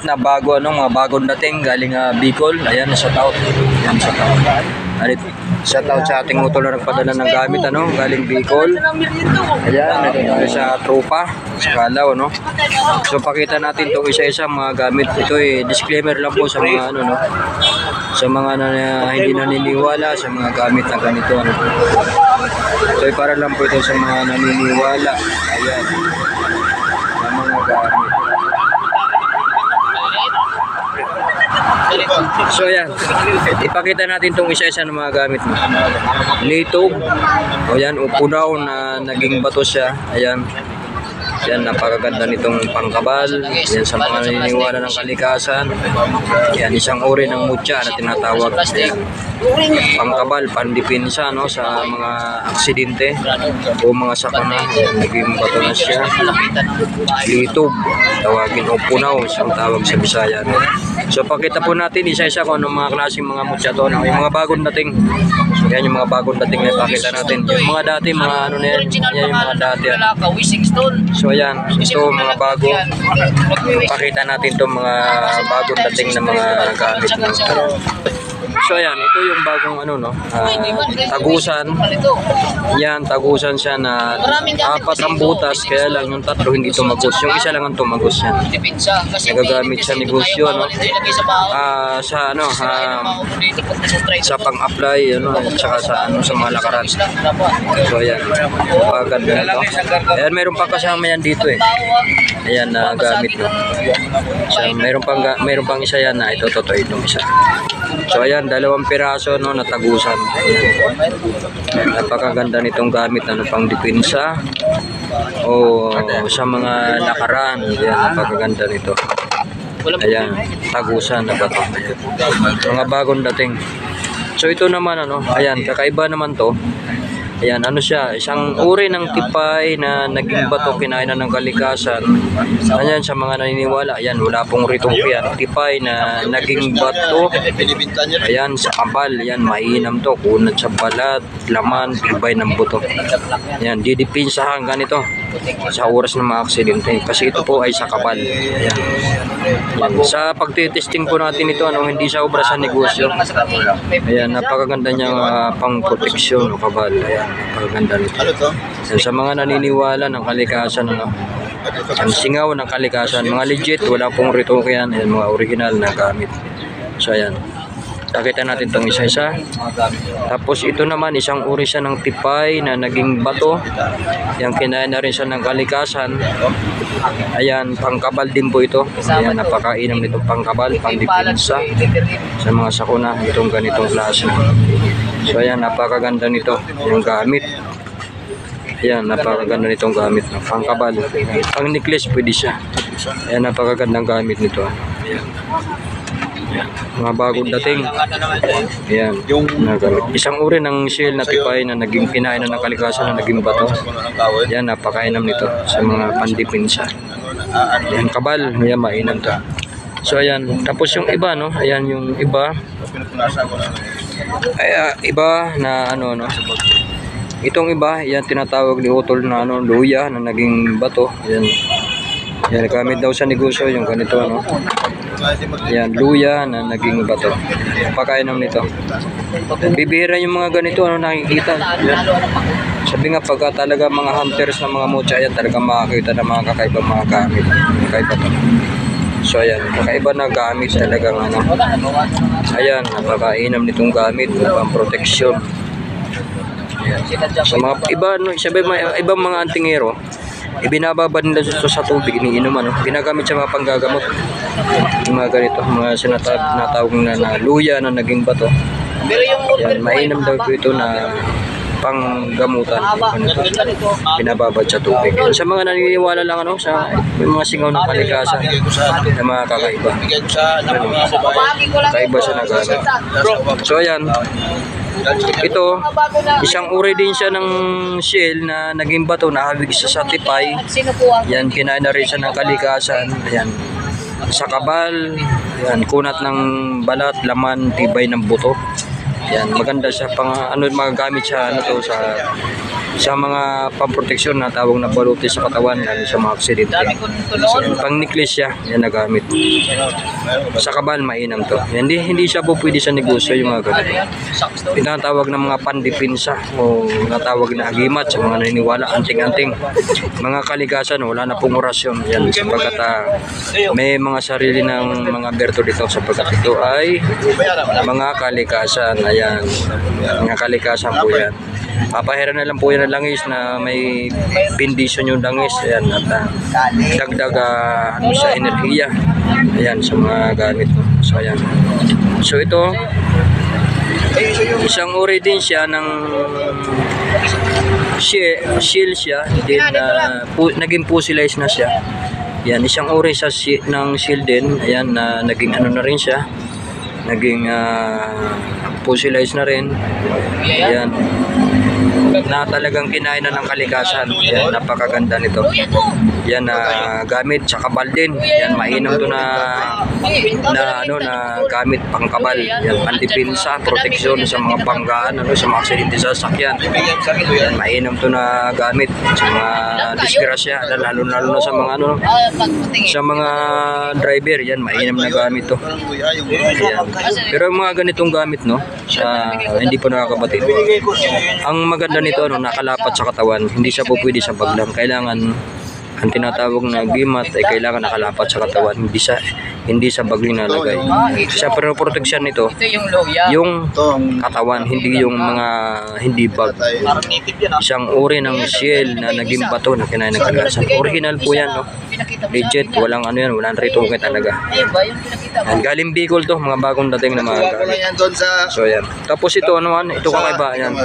Na bago mga bagong dating galing Bicol. Ayan, shout out. Ayan, shout out. Shout out sa ating motor na nagpadala ng gamit galing Bicol. Ayan, nandito sa tropa sa Kalaw So pakita natin 'tong isa-isa mga gamit. Ito disclaimer lang po sa mga sa mga hindi naniniwala sa mga gamit na ganito So para lang po ito sa mga naniniwala. Ayan. Sa mga gamit. So yan, ipakita natin itong isa-isa ng mga gamit mo. Native, o yan, upunaw na naging bato siya. Ayan, yan, napakaganda nitong pangkabal. Yan, sa mga naniniwala ng kalikasan. Yan, isang uri ng mutya na tinatawag. Ayan, pangkabal, pandipinsa sa mga aksidente o mga sakuna. Yan, naging bato na siya. Native, tawagin o punaw, isang tawag sa Bisaya. So pakita po natin isa-isa kung anong mga klaseng mga mutya to. Yung mga bagong dating. So yan yung mga bagong dating na ipakita natin. Yung mga dati, mga na yan. Yan yung mga dati. So yan, ito mga bago. Pakita natin itong mga bagong dating na mga gamit. So ayan, ito yung bagong tagusan. Yan, tagusan siya na apat ang butas, kaya lang yung tatlo hindi tumagos. Yung isa lang ang tumagos yan. Nagagamit sa negosyo, sa pang-apply, tsaka sa mga lakaran. So ayan, paganda nito. Ayan, meron pa kasama yan dito Ayan, na gamit So meron pang isa yan na ito, itong isa. So ayan, dalawang piraso natagusan. Ayan. Napakaganda nitong gamit pang depensa o sa mga lakaran. Ayan, napakaganda nito. Ayan, tagusan na bato. Mga bagong dating. So ito naman ayan, kakaiba naman to. Ayan, siya, isang uri ng tipay na naging bato kinainan ng kalikasan. Ayan, sa mga naniniwala, ayan, wala pong ritong yan. Tipay na naging bato. Ayan, sa kabal, ayan, mainam to. Kunat sa balat, laman, tibay ng buto. Ayan, didipinsahan ganito sa oras ng mga aksidente. Kasi ito po ay sa kabal. Ayan. Sa pagtitesting po natin ito, hindi siya obra sa negosyo. Ayan, napakaganda niyang pang-proteksyon o kabal. Ayan, napakaganda nito. Ayan, sa mga naniniwala ng kalikasan, ang singaw ng kalikasan, mga legit, wala pong retoke yan. Ayan, mga original na gamit. So ayan, nakita natin itong isa-isa. Tapos ito naman, isang uri siya ng tipay na naging bato. Yang kinain na rin siya ng kalikasan. Ayan, pangkabal din po ito. Ayan, napakainam nitong pangkabal, pangdipinsa sa mga sakuna, itong ganitong klase. So ayan, napakaganda nito, yung gamit. Ayan, napakaganda nitong gamit, pangkabal. Pang necklace pwede siya. Ayan, napakagandang gamit nito. Ayan. Ayan, mga bagong dating. Ayan, isang uri ng shell na tipay na naging kinainan ng kalikasan na naging bato. Ayan, napakainam nito sa mga pandipinsa. Ayan, kabal, ayan, mainam to. So ayan, tapos yung iba ayan yung iba. Iba na itong iba, yan tinatawag ni Utol na luya na naging bato. Ayan. Yan, gamit daw sa negosyo yung ganito Yan, luya na naging bato. Pakainam nito. Bibihira yung mga ganito nakikita. Sabi nga pagka talaga mga hunters ng mga mutya, yan talaga makakita ng mga kakaibang mga gamit. Kakaiba to. So ayan, kakaiba na gamit talagang Ayan, napakainam nitong gamit pang proteksyon. Sa mga iba, ibang mga antingero, ibinababa nila sa tubig, iniinuman. Ginagamit sa mga panggagamot. Yung mga ganito, mga sinatawag na luya na naging bato. Yan, mainam daw ito na panggamutan. Binababad sa tubig. Sa mga naniniwala lang sa mga singaw ng kalikasan na mga kakaiba. Kakaiba siya na gamit. So ayan, ito, isang uri din siya ng shell na naging bato na hawig siya sa tipay. Yan, kinain na rin siya ng kalikasan. Yan, sa kabal. Yan, kunat ng balat, laman, tibay ng buto. Yan, maganda siya pang magagamit siya sa sa mga pamproteksyon na tawag na baluti sa katawan, lalo sa mga aksidente. Pang necklace siya, yan nagamit. Sa kabal, mainam to. Hindi siya po pwede sa negosyo yung mga ganito. Tinatawag ng mga pandipinsa o tinatawag na agimat sa mga naniniwala, anting-anting. Mga kalikasan, wala na pong orasyon. Yan, sapagkat may mga sarili ng mga berto dito sapagkat ito ay mga kalikasan. Ayan, mga kalikasan po yan. Papahiran na lang po yan ng langis na may bendisyon yung langis. Ayan, at dagdag sa enerhiya. Ayan, sa mga gamit. So, ayan. So, ito, isang uri din siya ng shield siya. Din, naging fossilized na siya. Yan, isang uri ng shield din. Ayan, naging ano na rin siya. Naging fossilized na rin. Ayan. Na talagang kinain na ng kalikasan. Yan, napakaganda nito. Yan, gamit sa kabal din. Yan, mainam to na gamit pangkabal. Yan, pandipinsa, proteksyon sa mga banggaan, sa mga aksidente sa sasakyan. Yan, mainam to na gamit sa mga disgrasya, lalo na sa mga sa mga driver. Yan, mainam na gamit to. Yan. Pero yung mga ganitong gamit, hindi pa nakakabatid. Ang maganda nito, nakalapat sa katawan, hindi siya po pwede sa baglang. Kailangan, ang tinatawag na gimat ay kailangan nakalapat sa katawan, hindi sa bagling nalagay. Sa proteksyon nito, yung katawan, hindi yung mga hindi bag. Isang uri ng shell na naging bato na kinain ng kalikasan. Original po yan, legit, walang ano yan, walang retoke talaga. Yan, galing Bicol to, mga bagong dating na mga gamit. So yan. Tapos ito, ito kakaiba, yan.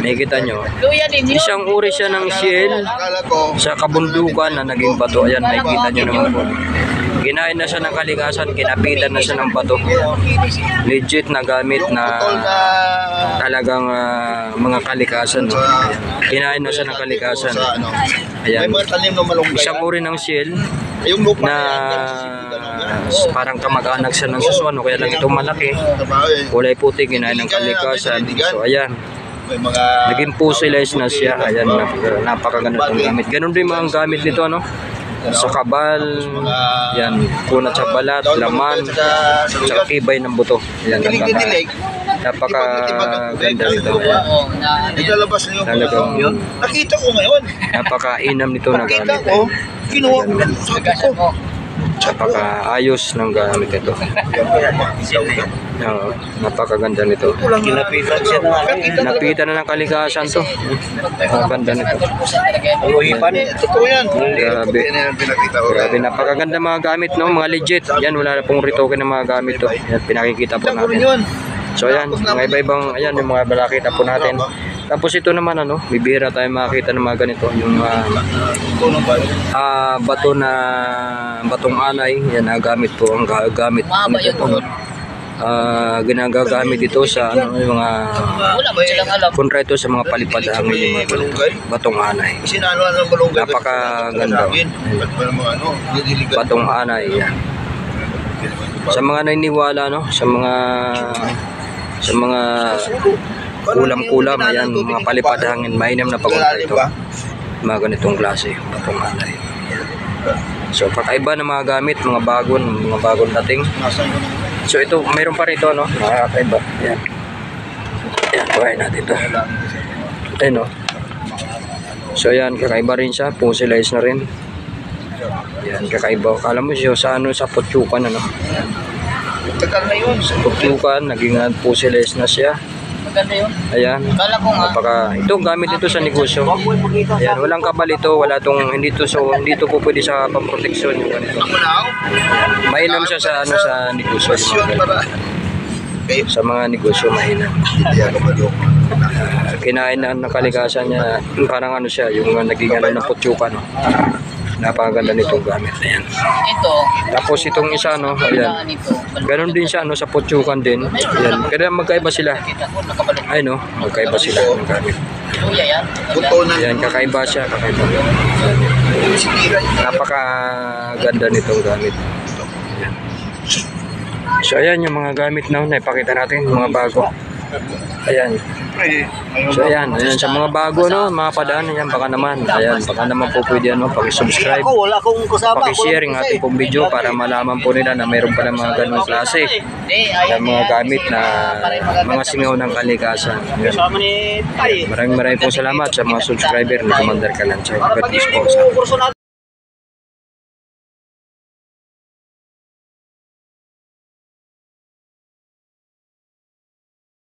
Nakikita nyo. Isang uri siya ng shell sa kabundukan na naging bato. Ayan, makikita nyo naman po. Kinain na siya ng kalikasan, kinapitan na siya ng bato. Legit na gamit na talagang mga kalikasan. Kinain na siya ng kalikasan. Ayan. Isang uri ng shell na parang kamag-anak siya ng suswan, kaya lang ito malaki. Kulay puti, kinain ng kalikasan. So ayan. Naging fossilized na siya. Ayan, napakaganda itong gamit. Ganon din mga gamit nito, sa kabal, yan, kunat sa balat, laman, sa tibay ng buto. Yan, napakaganda nito. Talagang nakita ko ngayon. napakainam nito na Nakita gamit. ko, kinuha ko. Sabi ko, Napakaayos ng gamit ito. Napakaganda nito. kinapitan siya na. Napitan na ng kalikasan to. Napakaganda nito. Uhipan. Totoo yan. Grabe. Grabe, napakaganda mga gamit, mga legit. Yan, wala na pong retoke ng mga gamit to. Yan, pinakikita po natin. So yan, mga iba-ibang, ayan, yung mga balakita po natin. Tapos ito naman, bibihira tayo makakita ng mga ganito. Yung batong anay, yan, gamit po, ang gamit. Ginagagamit ito sa yung mga kontrito sa mga palipad hangin, yung mga batong anay. Napakaganda. Batong anay, yan. Sa mga naniniwala, sa mga kulam-kulam, ayan, mga palipad hangin, mainam na pagunta ito. Mga ganitong klase, batong anay. So kakaiba ng mga gamit, mga bagong dating. So ito, mayroon pa rito, mga kakaiba. Ayan. Ayan, tuwain natin ito. Ayan, So ayan, kakaiba rin siya, fossilized na rin. Ayan, kakaiba. Kala mo siya sa Putyukan, Tagal na yun. Sa Putyukan, naging fossilized na siya. Maganda yun. Ayan. Itong gamit ito sa negosyo. Ayan, walang kabal ito, hindi to po pwede sa pamproteksyon yung ganito. Mainam siya sa negosyo, sa mga negosyo mainam. Kinain na ng kalikasan niya, parang siya, yung naging ng Putyukan. Napakaganda nitong gamit. Ayan. Ito. Tapos itong isa, ayan. Ganon din siya, sa Putyukan din. Ayan. Kaya magkaiba sila. Ay, magkaiba sila ng gamit. Ayan, kakaiba siya, kakaiba. Napakaganda nitong gamit. Ayan. So, ayan yung mga gamit na ipakita natin, mga bago. Ayan. So ayan, ayan sa mga bago no, mga padaan yan baka naman. Ayan, baka naman po pwede ano, paki-subscribe, Wala akong kasama. paki-share ng ating pong video para malaman po nila na mayroon pala mga ganung klase ng mga gamit na mga singaw ng kalikasan. Ayan. Kasama ni Tay. Maraming pong salamat sa mga subscriber ni Commander Kalanchoy. God bless po sa